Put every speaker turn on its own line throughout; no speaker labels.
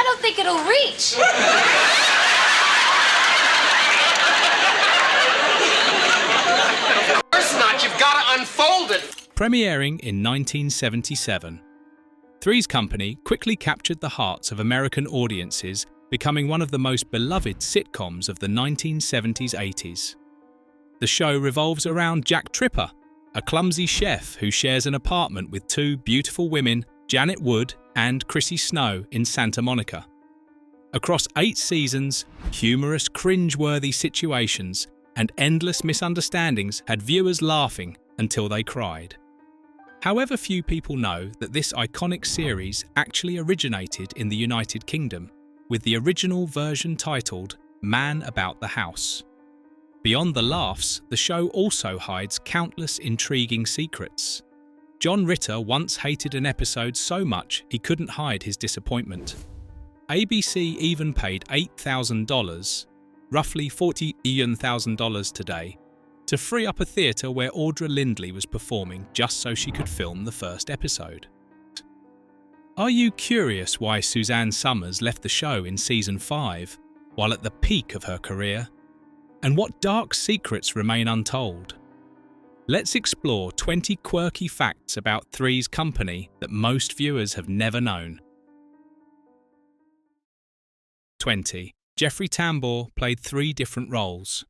don't think it'll reach.
Of course not. You've got to unfold it.
Premiering in 1977, Three's Company quickly captured the hearts of American audiences, becoming one of the most beloved sitcoms of the 1970s-80s. The show revolves around Jack Tripper, a clumsy chef who shares an apartment with two beautiful women, Janet Wood and Chrissy Snow, in Santa Monica. Across 8 seasons, humorous, cringe-worthy situations and endless misunderstandings had viewers laughing until they cried. However, few people know that this iconic series actually originated in the United Kingdom, with the original version titled Man About the House. Beyond the laughs, the show also hides countless intriguing secrets. John Ritter once hated an episode so much he couldn't hide his disappointment. ABC even paid $8,000, roughly $40,000 today, to free up a theatre where Audra Lindley was performing just so she could film the first episode. Are you curious why Suzanne Somers left the show in season 5, while at the peak of her career? And what dark secrets remain untold? Let's explore 20 quirky facts about Three's Company that most viewers have never known. 20. Jeffrey Tambor played 3 different roles.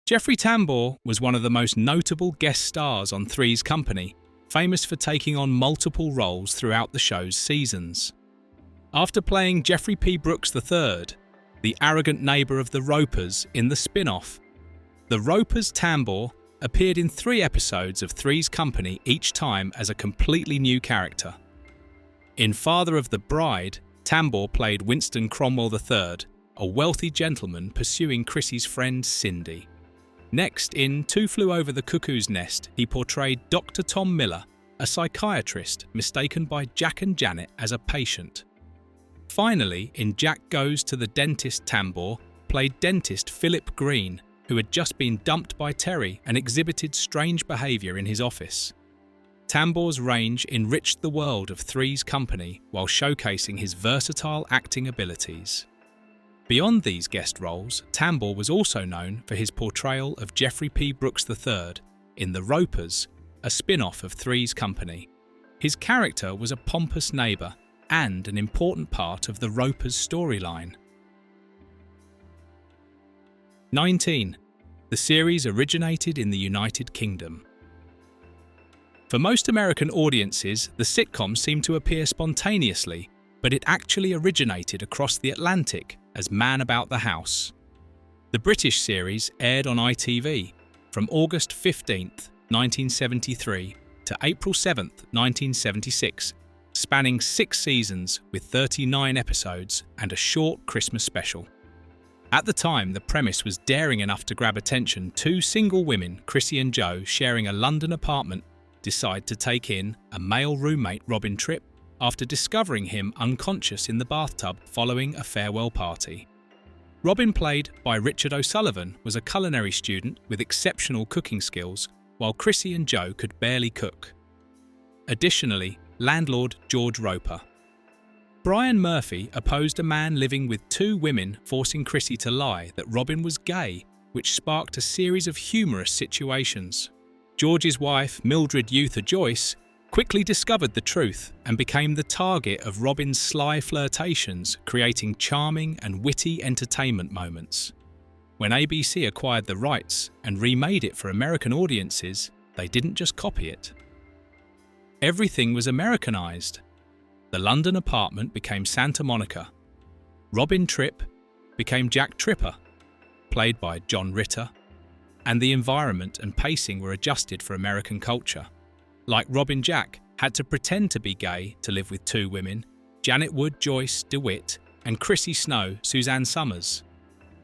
Jeffrey Tambor was one of the most notable guest stars on Three's Company, famous for taking on multiple roles throughout the show's seasons. After playing Jeffrey P. Brooks III, the arrogant neighbour of the Ropers in the spin-off, the Ropers Tambor appeared in 3 episodes of Three's Company, each time as a completely new character. In Father of the Bride, Tambor played Winston Cromwell III, a wealthy gentleman pursuing Chrissy's friend Cindy. Next, in Two Flew Over the Cuckoo's Nest, he portrayed Dr. Tom Miller, a psychiatrist mistaken by Jack and Janet as a patient. Finally, in Jack Goes to the Dentist, Tambor played dentist Philip Green, who had just been dumped by Terry and exhibited strange behaviour in his office. Tambor's range enriched the world of Three's Company while showcasing his versatile acting abilities. Beyond these guest roles, Tambor was also known for his portrayal of Jeffrey P. Brooks III in The Ropers, a spin-off of Three's Company. His character was a pompous neighbour and an important part of the Ropers storyline. 19. The series originated in the United Kingdom. For most American audiences, the sitcom seemed to appear spontaneously, but it actually originated across the Atlantic as Man About the House. The British series aired on ITV from August 15th, 1973 to April 7th, 1976, spanning 6 seasons with 39 episodes and a short Christmas special. At the time, the premise was daring enough to grab attention. 2 single women, Chrissy and Jo, sharing a London apartment, decide to take in a male roommate, Robin Tripp, after discovering him unconscious in the bathtub following a farewell party. Robin, played by Richard O'Sullivan, was a culinary student with exceptional cooking skills, while Chrissy and Jo could barely cook. Additionally, landlord George Roper. Brian Murphy opposed a man living with 2 women, forcing Chrissy to lie that Robin was gay, which sparked a series of humorous situations. George's wife, Mildred Euther Joyce, quickly discovered the truth and became the target of Robin's sly flirtations, creating charming and witty entertainment moments. When ABC acquired the rights and remade it for American audiences, they didn't just copy it. Everything was Americanized. The London apartment became Santa Monica. Robin Tripp became Jack Tripper, played by John Ritter, and the environment and pacing were adjusted for American culture. Like Robin, Jack had to pretend to be gay to live with 2 women, Janet Wood, Joyce DeWitt, and Chrissy Snow, Suzanne Somers.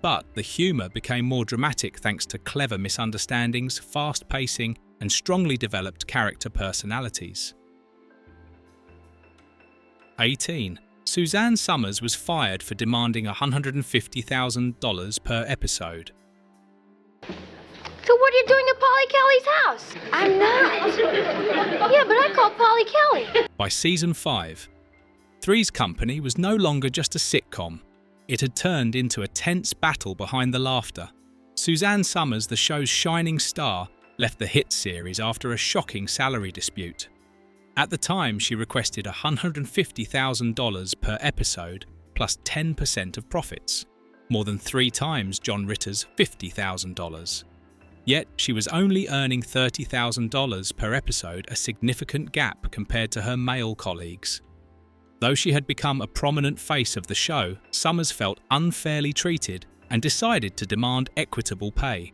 But the humour became more dramatic thanks to clever misunderstandings, fast pacing, and strongly developed character personalities. 18. Suzanne Somers was fired for demanding $150,000 per episode.
So what are you doing at Polly Kelly's house? I'm not. Yeah, but I called Polly Kelly.
By season 5, Three's Company was no longer just a sitcom. It had turned into a tense battle behind the laughter. Suzanne Somers, the show's shining star, left the hit series after a shocking salary dispute. At the time, she requested $150,000 per episode plus 10% of profits, more than 3 times John Ritter's $50,000. Yet, she was only earning $30,000 per episode, a significant gap compared to her male colleagues. Though she had become a prominent face of the show, Somers felt unfairly treated and decided to demand equitable pay.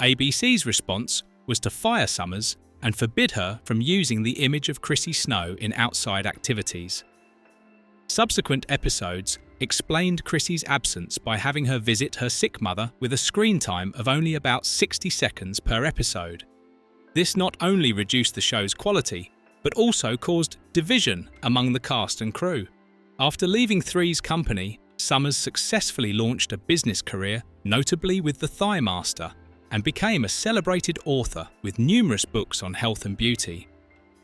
ABC's response was to fire Somers and forbid her from using the image of Chrissy Snow in outside activities. Subsequent episodes explained Chrissy's absence by having her visit her sick mother with a screen time of only about 60 seconds per episode. This not only reduced the show's quality, but also caused division among the cast and crew. After leaving Three's Company, Somers successfully launched a business career, notably with The Thigh Master, and became a celebrated author with numerous books on health and beauty.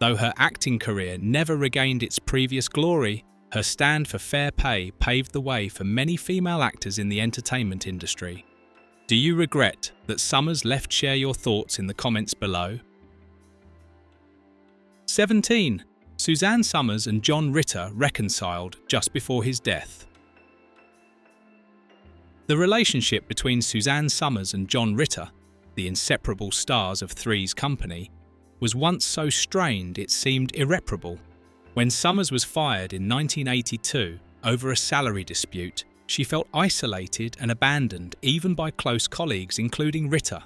Though her acting career never regained its previous glory, her stand for fair pay paved the way for many female actors in the entertainment industry. Do you regret that Somers left? Share your thoughts in the comments below. 17. Suzanne Somers and John Ritter reconciled just before his death. The relationship between Suzanne Somers and John Ritter, the inseparable stars of Three's Company, was once so strained it seemed irreparable. When Somers was fired in 1982 over a salary dispute, she felt isolated and abandoned even by close colleagues, including Ritter.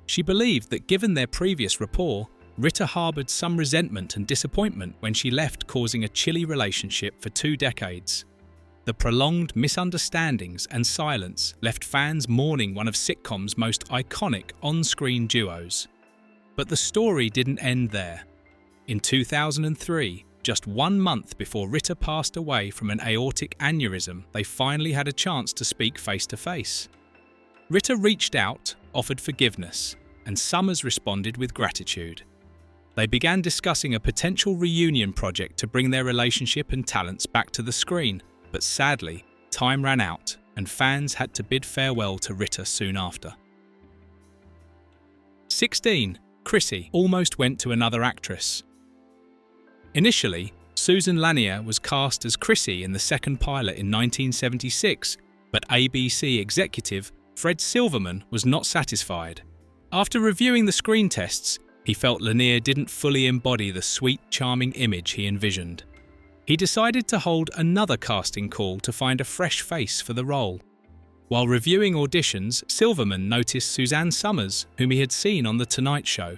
She believed that given their previous rapport, Ritter harboured some resentment and disappointment when she left, causing a chilly relationship for 2 decades. The prolonged misunderstandings and silence left fans mourning one of sitcom's most iconic on-screen duos. But the story didn't end there. In 2003, just 1 month before Ritter passed away from an aortic aneurysm, they finally had a chance to speak face-to-face. Ritter reached out, offered forgiveness, and Somers responded with gratitude. They began discussing a potential reunion project to bring their relationship and talents back to the screen, but sadly, time ran out and fans had to bid farewell to Ritter soon after. 16. Chrissy almost went to another actress. Initially, Susan Lanier was cast as Chrissy in the second pilot in 1976, but ABC executive Fred Silverman was not satisfied. After reviewing the screen tests, he felt Lanier didn't fully embody the sweet, charming image he envisioned. He decided to hold another casting call to find a fresh face for the role. While reviewing auditions, Silverman noticed Suzanne Somers, whom he had seen on The Tonight Show.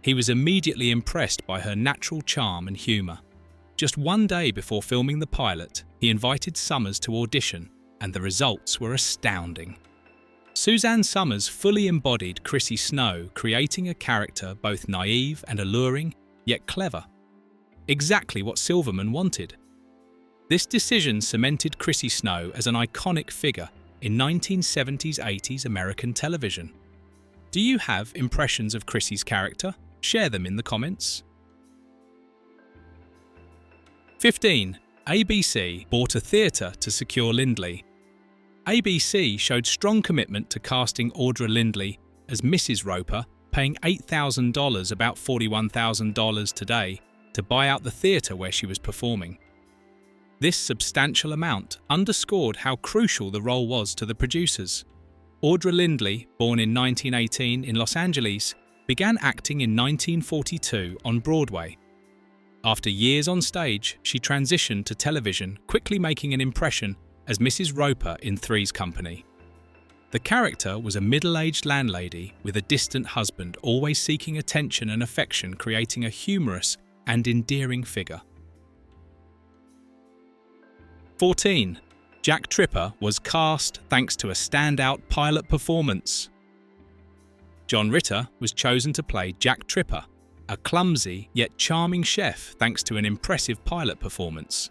He was immediately impressed by her natural charm and humour. Just 1 day before filming the pilot, he invited Somers to audition, and the results were astounding. Suzanne Somers fully embodied Chrissy Snow, creating a character both naive and alluring, yet clever. Exactly what Silverman wanted. This decision cemented Chrissy Snow as an iconic figure in 1970s-80s American television. Do you have impressions of Chrissy's character? Share them in the comments. 15. ABC bought a theatre to secure Lindley. ABC showed strong commitment to casting Audra Lindley as Mrs. Roper, paying $8,000, about $41,000 today, to buy out the theatre where she was performing. This substantial amount underscored how crucial the role was to the producers. Audra Lindley, born in 1918 in Los Angeles, began acting in 1942 on Broadway. After years on stage, she transitioned to television, quickly making an impression as Mrs. Roper in Three's Company. The character was a middle-aged landlady with a distant husband, always seeking attention and affection, creating a humorous and endearing figure. 14. Jack Tripper was cast thanks to a standout pilot performance. John Ritter was chosen to play Jack Tripper, a clumsy yet charming chef thanks to an impressive pilot performance.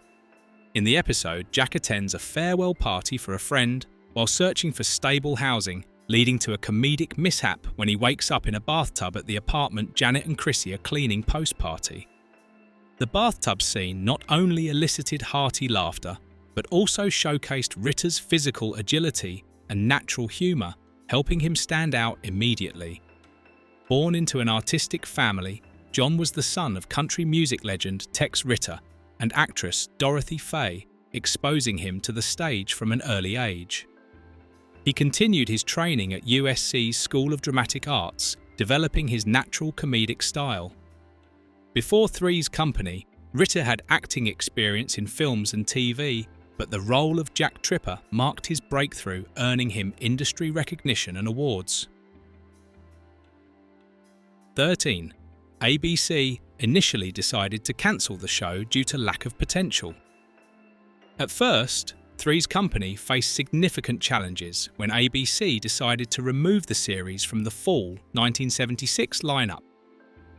In the episode, Jack attends a farewell party for a friend while searching for stable housing, leading to a comedic mishap when he wakes up in a bathtub at the apartment Janet and Chrissy are cleaning post-party. The bathtub scene not only elicited hearty laughter, but also showcased Ritter's physical agility and natural humour, helping him stand out immediately. Born into an artistic family, John was the son of country music legend Tex Ritter and actress Dorothy Faye, exposing him to the stage from an early age. He continued his training at USC's School of Dramatic Arts, developing his natural comedic style. Before Three's Company, Ritter had acting experience in films and TV, but the role of Jack Tripper marked his breakthrough, earning him industry recognition and awards. 13. ABC initially decided to cancel the show due to lack of potential. At first, Three's Company faced significant challenges when ABC decided to remove the series from the fall 1976 lineup,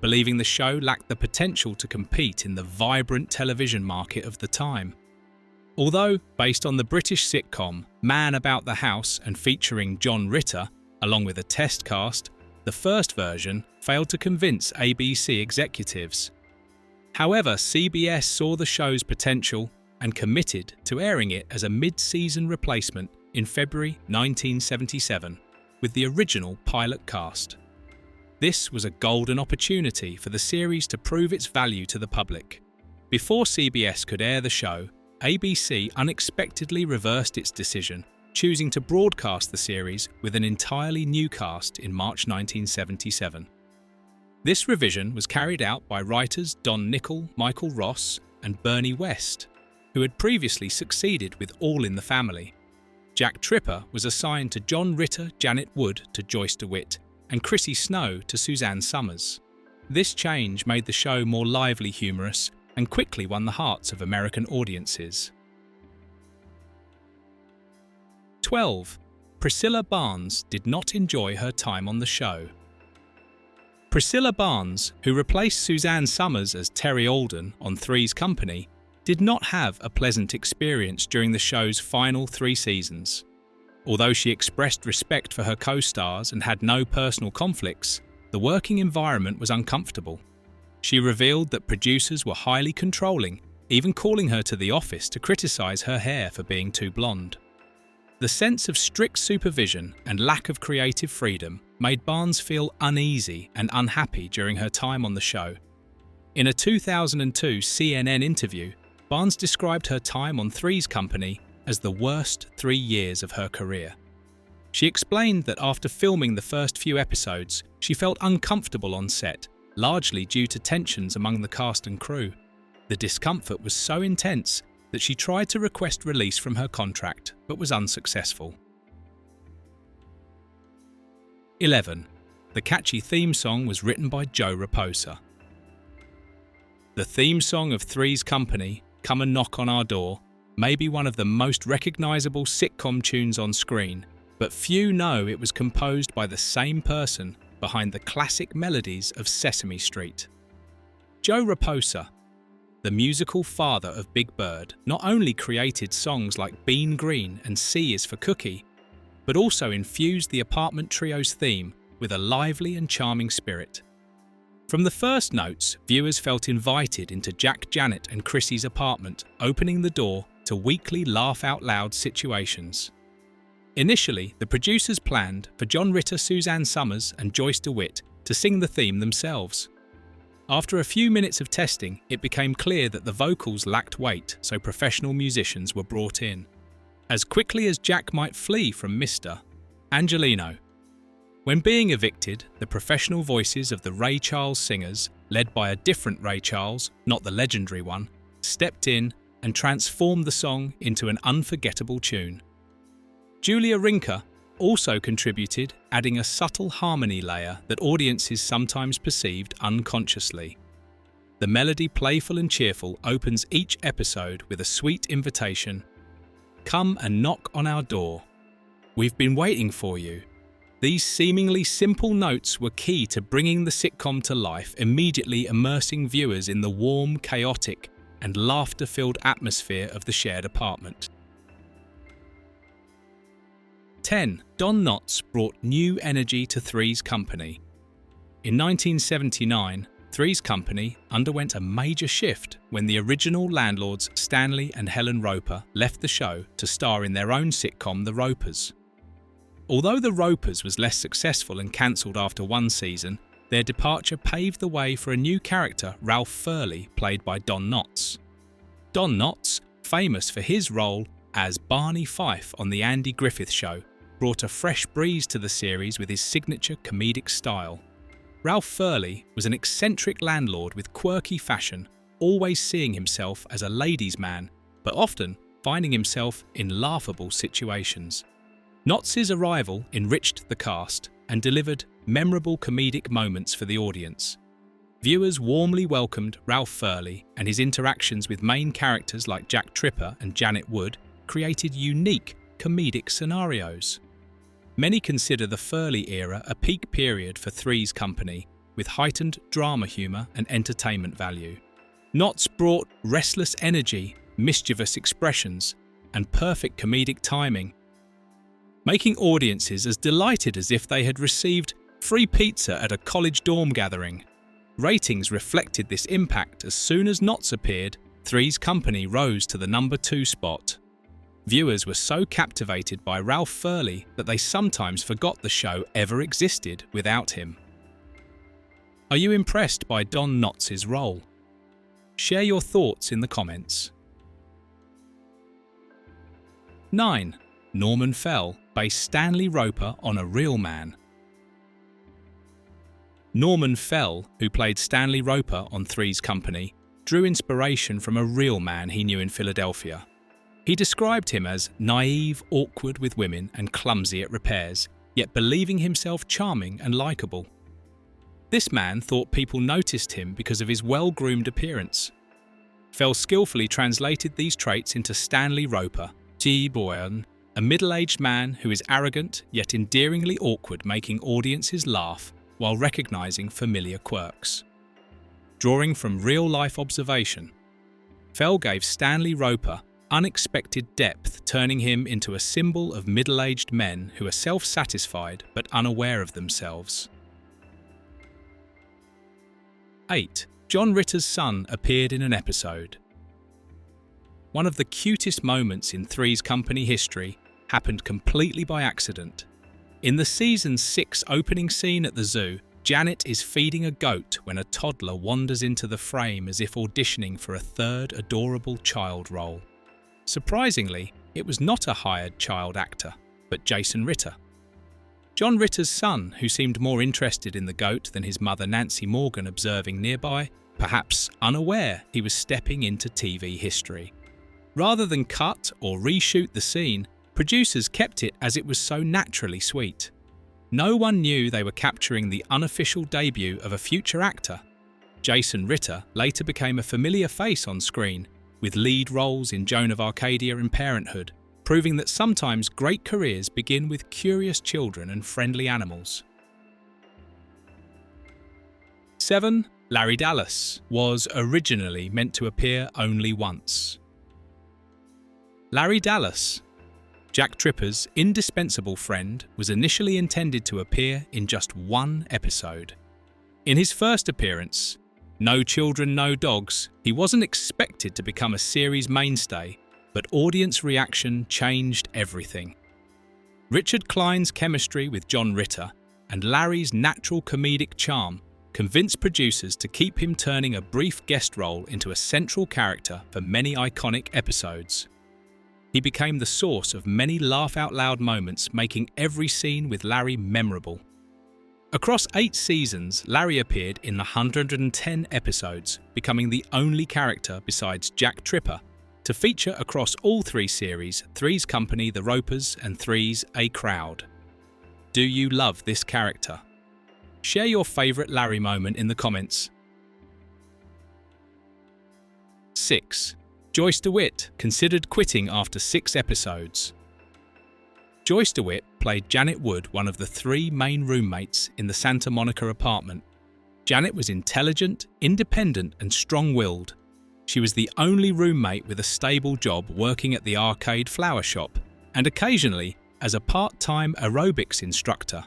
believing the show lacked the potential to compete in the vibrant television market of the time. Although based on the British sitcom Man About the House and featuring John Ritter, along with a test cast, the first version failed to convince ABC executives. However, CBS saw the show's potential and committed to airing it as a mid-season replacement in February 1977, with the original pilot cast. This was a golden opportunity for the series to prove its value to the public. Before CBS could air the show, ABC unexpectedly reversed its decision, choosing to broadcast the series with an entirely new cast in March 1977. This revision was carried out by writers Don Nichol, Michael Ross, and Bernie West, who had previously succeeded with All in the Family. Jack Tripper was assigned to John Ritter, Janet Wood to Joyce DeWitt, and Chrissy Snow to Suzanne Somers. This change made the show more lively, humorous, and quickly won the hearts of American audiences. 12. Priscilla Barnes did not enjoy her time on the show. Priscilla Barnes, who replaced Suzanne Somers as Terry Alden on Three's Company, did not have a pleasant experience during the show's final 3 seasons. Although she expressed respect for her co-stars and had no personal conflicts, the working environment was uncomfortable. She revealed that producers were highly controlling, even calling her to the office to criticize her hair for being too blonde. The sense of strict supervision and lack of creative freedom made Barnes feel uneasy and unhappy during her time on the show. In a 2002 CNN interview, Barnes described her time on Three's Company as the worst 3 years of her career. She explained that after filming the first few episodes, she felt uncomfortable on set, largely due to tensions among the cast and crew. The discomfort was so intense that she tried to request release from her contract, but was unsuccessful. 11. The catchy theme song was written by Joe Raposa. The theme song of Three's Company, Come and Knock on Our Door, may be one of the most recognizable sitcom tunes on screen, but few know it was composed by the same person behind the classic melodies of Sesame Street. Joe Raposa, the musical father of Big Bird, not only created songs like Bean Green and C is for Cookie, but also infused the Apartment Trio's theme with a lively and charming spirit. From the first notes, viewers felt invited into Jack, Janet and Chrissy's apartment, opening the door to weekly laugh-out-loud situations. Initially, the producers planned for John Ritter, Suzanne Somers and Joyce DeWitt to sing the theme themselves. After a few minutes of testing, it became clear that the vocals lacked weight, so professional musicians were brought in. As quickly as Jack might flee from Mr. Angelino. When being evicted, the professional voices of the Ray Charles singers, led by a different Ray Charles, not the legendary one, stepped in and transformed the song into an unforgettable tune. Julia Rinker also contributed, adding a subtle harmony layer that audiences sometimes perceived unconsciously. The melody, playful and cheerful, opens each episode with a sweet invitation. Come and knock on our door. We've been waiting for you. These seemingly simple notes were key to bringing the sitcom to life, immediately immersing viewers in the warm, chaotic, and laughter-filled atmosphere of the shared apartment. 10. Don Knotts brought new energy to Three's Company. In 1979, Three's Company underwent a major shift when the original landlords Stanley and Helen Roper left the show to star in their own sitcom The Ropers. Although The Ropers was less successful and cancelled after one season, their departure paved the way for a new character, Ralph Furley, played by Don Knotts. Don Knotts, famous for his role as Barney Fife on The Andy Griffith Show, brought a fresh breeze to the series with his signature comedic style. Ralph Furley was an eccentric landlord with quirky fashion, always seeing himself as a ladies' man, but often finding himself in laughable situations. Knotts' arrival enriched the cast and delivered memorable comedic moments for the audience. Viewers warmly welcomed Ralph Furley, and his interactions with main characters like Jack Tripper and Janet Wood created unique comedic scenarios. Many consider the Furley era a peak period for Three's Company, with heightened drama humour and entertainment value. Knotts brought restless energy, mischievous expressions, and perfect comedic timing, making audiences as delighted as if they had received free pizza at a college dorm gathering. Ratings reflected this impact as soon as Knotts appeared, Three's Company rose to the number 2 spot. Viewers were so captivated by Ralph Furley that they sometimes forgot the show ever existed without him. Are you impressed by Don Knotts' role? Share your thoughts in the comments. 9. Norman Fell based Stanley Roper on a real man. Norman Fell, who played Stanley Roper on Three's Company, drew inspiration from a real man he knew in Philadelphia. He described him as naive, awkward with women and clumsy at repairs, yet believing himself charming and likeable. This man thought people noticed him because of his well-groomed appearance. Fell skillfully translated these traits into Stanley Roper, T. Boyan, a middle-aged man who is arrogant yet endearingly awkward, making audiences laugh while recognizing familiar quirks. Drawing from real-life observation, Fell gave Stanley Roper unexpected depth, turning him into a symbol of middle-aged men who are self-satisfied but unaware of themselves. 8. John Ritter's son appeared in an episode. One of the cutest moments in Three's Company history happened completely by accident. In the season 6 opening scene at the zoo, Janet is feeding a goat when a toddler wanders into the frame as if auditioning for a third adorable child role. Surprisingly, it was not a hired child actor, but Jason Ritter. John Ritter's son, who seemed more interested in the goat than his mother Nancy Morgan observing nearby, perhaps unaware he was stepping into TV history. Rather than cut or reshoot the scene, producers kept it as it was so naturally sweet. No one knew they were capturing the unofficial debut of a future actor. Jason Ritter later became a familiar face on screen, with lead roles in Joan of Arcadia and Parenthood, proving that sometimes great careers begin with curious children and friendly animals. 7. Larry Dallas was originally meant to appear only once. Larry Dallas, Jack Tripper's indispensable friend, was initially intended to appear in just one episode. In his first appearance, No Children, No Dogs, he wasn't expected to become a series mainstay, but audience reaction changed everything. Richard Klein's chemistry with John Ritter and Larry's natural comedic charm convinced producers to keep him, turning a brief guest role into a central character for many iconic episodes. He became the source of many laugh-out-loud moments, making every scene with Larry memorable. Across 8 seasons, Larry appeared in 110 episodes, becoming the only character besides Jack Tripper to feature across all 3 series, Three's Company, The Ropers, and Three's A Crowd. Do you love this character? Share your favourite Larry moment in the comments. 6. Joyce DeWitt considered quitting after 6 episodes. Joyce DeWitt played Janet Wood, one of the 3 main roommates in the Santa Monica apartment. Janet was intelligent, independent, and strong-willed. She was the only roommate with a stable job working at the arcade flower shop, and occasionally as a part-time aerobics instructor.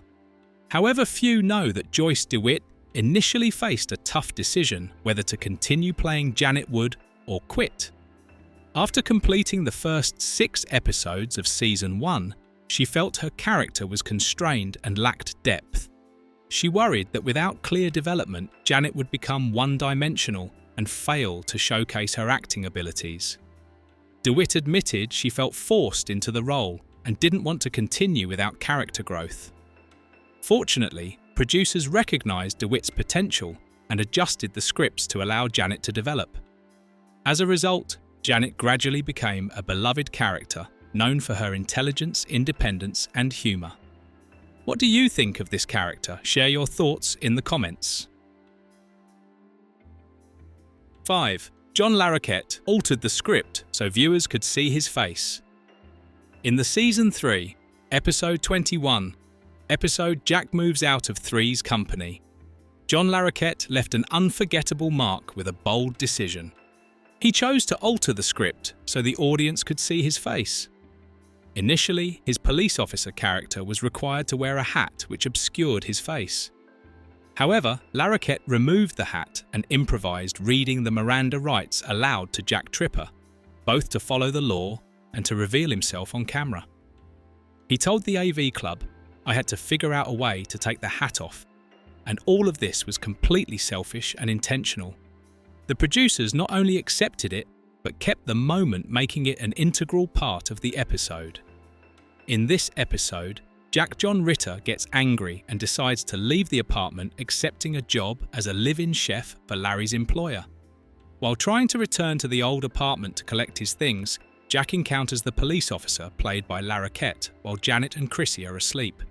However, few know that Joyce DeWitt initially faced a tough decision whether to continue playing Janet Wood or quit. After completing the first 6 episodes of Season 1, she felt her character was constrained and lacked depth. She worried that without clear development, Janet would become one-dimensional and fail to showcase her acting abilities. DeWitt admitted she felt forced into the role and didn't want to continue without character growth. Fortunately, producers recognized DeWitt's potential and adjusted the scripts to allow Janet to develop. As a result, Janet gradually became a beloved character, known for her intelligence, independence, and humor. What do you think of this character? Share your thoughts in the comments. 5. John Larroquette altered the script so viewers could see his face. In the Season 3, Episode 21, episode Jack Moves Out of Three's Company, John Larroquette left an unforgettable mark with a bold decision. He chose to alter the script so the audience could see his face. Initially, his police officer character was required to wear a hat which obscured his face. However, Larroquette removed the hat and improvised reading the Miranda rights aloud to Jack Tripper, both to follow the law and to reveal himself on camera. He told the AV Club, "I had to figure out a way to take the hat off, and all of this was completely selfish and intentional." The producers not only accepted it, but kept the moment, making it an integral part of the episode. In this episode, Jack John Ritter gets angry and decides to leave the apartment, accepting a job as a live-in chef for Larry's employer. While trying to return to the old apartment to collect his things, Jack encounters the police officer played by Larroquette while Janet and Chrissy are asleep.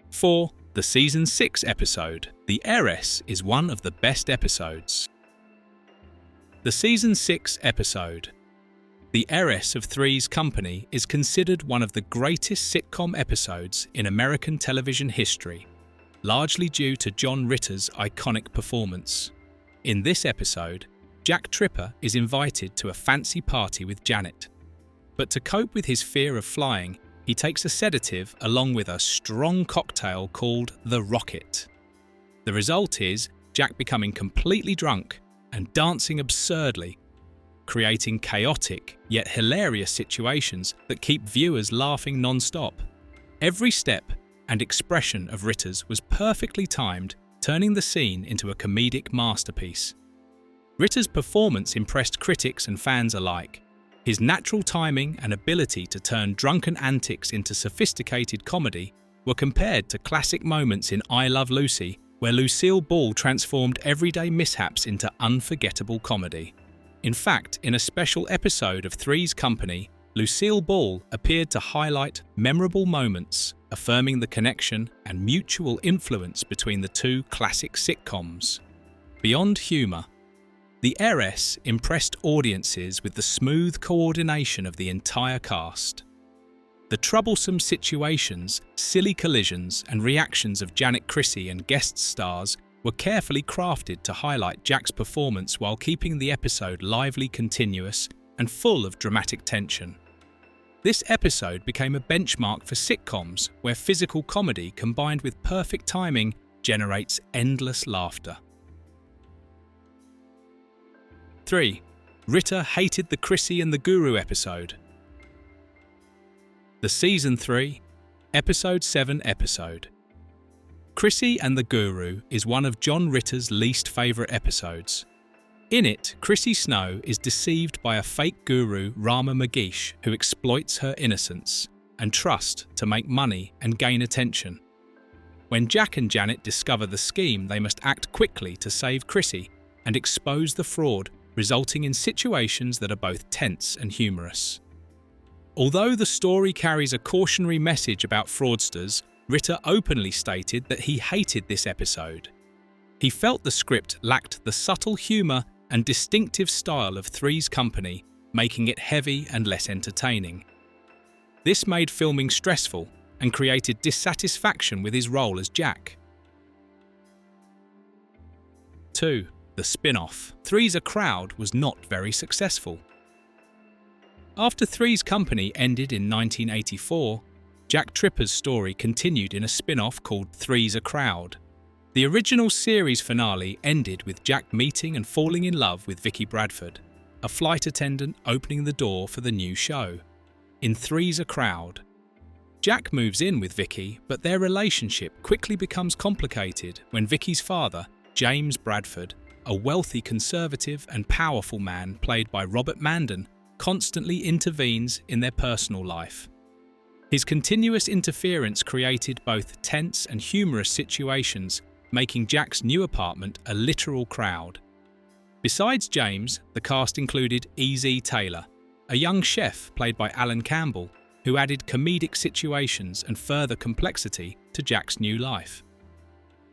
4. The Season 6 episode, The Heiress, is one of the best episodes. The Season 6 episode, The Heiress of Three's Company, is considered one of the greatest sitcom episodes in American television history, largely due to John Ritter's iconic performance. In this episode, Jack Tripper is invited to a fancy party with Janet. But to cope with his fear of flying, he takes a sedative along with a strong cocktail called the Rocket. The result is Jack becoming completely drunk and dancing absurdly, creating chaotic yet hilarious situations that keep viewers laughing non-stop. Every step and expression of Ritter's was perfectly timed, turning the scene into a comedic masterpiece. Ritter's performance impressed critics and fans alike. His natural timing and ability to turn drunken antics into sophisticated comedy were compared to classic moments in I Love Lucy, where Lucille Ball transformed everyday mishaps into unforgettable comedy. In fact, in a special episode of Three's Company, Lucille Ball appeared to highlight memorable moments, affirming the connection and mutual influence between the two classic sitcoms. Beyond humour, The Heiress impressed audiences with the smooth coordination of the entire cast. The troublesome situations, silly collisions, and reactions of Janet, Chrissy, and guest stars were carefully crafted to highlight Jack's performance while keeping the episode lively, continuous, and full of dramatic tension. This episode became a benchmark for sitcoms where physical comedy combined with perfect timing generates endless laughter. 3. Ritter hated the Chrissy and the Guru episode. The Season 3, Episode 7 episode. Chrissy and the Guru is one of John Ritter's least favourite episodes. In it, Chrissy Snow is deceived by a fake guru, Rama Mageesh, who exploits her innocence and trust to make money and gain attention. When Jack and Janet discover the scheme, they must act quickly to save Chrissy and expose the fraud, resulting in situations that are both tense and humorous. Although the story carries a cautionary message about fraudsters, Ritter openly stated that he hated this episode. He felt the script lacked the subtle humour and distinctive style of Three's Company, making it heavy and less entertaining. This made filming stressful and created dissatisfaction with his role as Jack. 2. The spin-off, Three's a Crowd, was not very successful. After Three's Company ended in 1984, Jack Tripper's story continued in a spin-off called Three's a Crowd. The original series finale ended with Jack meeting and falling in love with Vicky Bradford, a flight attendant opening the door for the new show. In Three's a Crowd, Jack moves in with Vicky, but their relationship quickly becomes complicated when Vicky's father, James Bradford, a wealthy conservative and powerful man played by Robert Mandan, constantly intervenes in their personal life. His continuous interference created both tense and humorous situations, making Jack's new apartment a literal crowd. Besides James, the cast included E.Z. Taylor, a young chef played by Alan Campbell, who added comedic situations and further complexity to Jack's new life.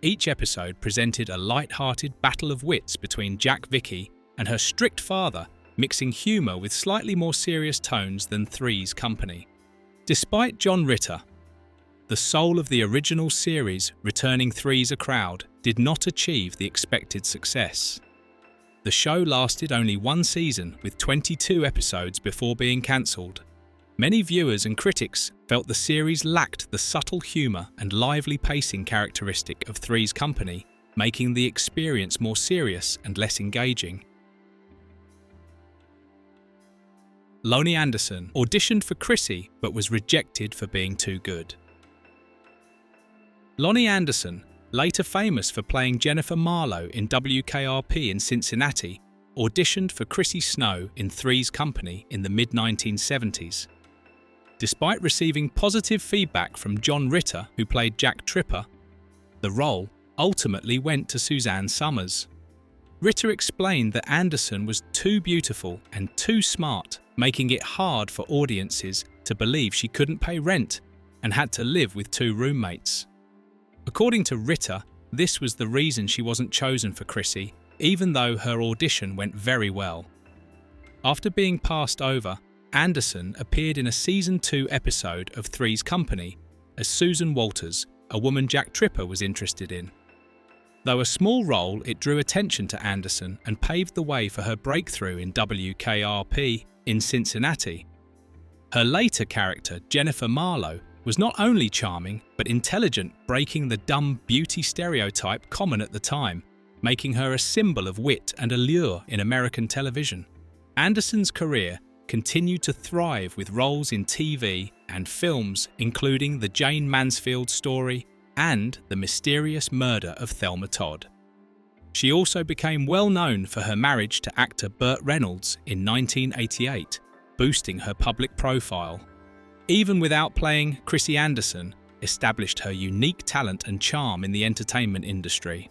Each episode presented a light-hearted battle of wits between Jack Vicky and her strict father, mixing humour with slightly more serious tones than Three's Company. Despite John Ritter, the soul of the original series returning Three's a Crowd, did not achieve the expected success. The show lasted only one season with 22 episodes before being cancelled. Many viewers and critics felt the series lacked the subtle humour and lively pacing characteristic of Three's Company, making the experience more serious and less engaging. Loni Anderson auditioned for Chrissy but was rejected for being too good. Loni Anderson, later famous for playing Jennifer Marlowe in WKRP in Cincinnati, auditioned for Chrissy Snow in Three's Company in the mid-1970s. Despite receiving positive feedback from John Ritter, who played Jack Tripper, the role ultimately went to Suzanne Somers. Ritter explained that Anderson was too beautiful and too smart, making it hard for audiences to believe she couldn't pay rent and had to live with two roommates. According to Ritter, this was the reason she wasn't chosen for Chrissy, even though her audition went very well. After being passed over, Anderson appeared in a Season 2 episode of Three's Company as Susan Walters, a woman Jack Tripper was interested in. Though a small role, it drew attention to Anderson and paved the way for her breakthrough in WKRP in Cincinnati. Her later character, Jennifer Marlowe, was not only charming but intelligent, breaking the dumb beauty stereotype common at the time, making her a symbol of wit and allure in American television. Anderson's career continued to thrive with roles in TV and films, including The Jane Mansfield Story and The Mysterious Murder of Thelma Todd. She also became well known for her marriage to actor Burt Reynolds in 1988, boosting her public profile. Even without playing, Chrissy Anderson established her unique talent and charm in the entertainment industry.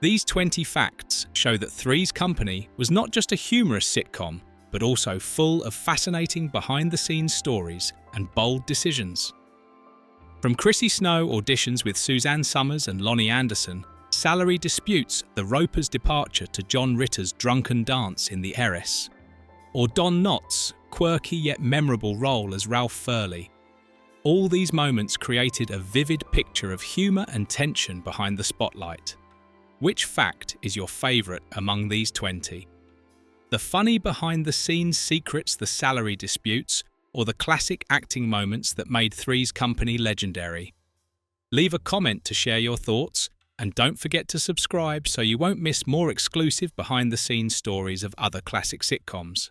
These 20 facts show that Three's Company was not just a humorous sitcom, but also full of fascinating behind-the-scenes stories and bold decisions. From Chrissy Snow auditions with Suzanne Somers and Loni Anderson, salary disputes, the Roper's departure to John Ritter's drunken dance in The Heiress, or Don Knotts' quirky yet memorable role as Ralph Furley. All these moments created a vivid picture of humour and tension behind the spotlight. Which fact is your favourite among these 20? The funny behind-the-scenes secrets, the salary disputes, or the classic acting moments that made Three's Company legendary? Leave a comment to share your thoughts, and don't forget to subscribe so you won't miss more exclusive behind-the-scenes stories of other classic sitcoms.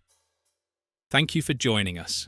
Thank you for joining us.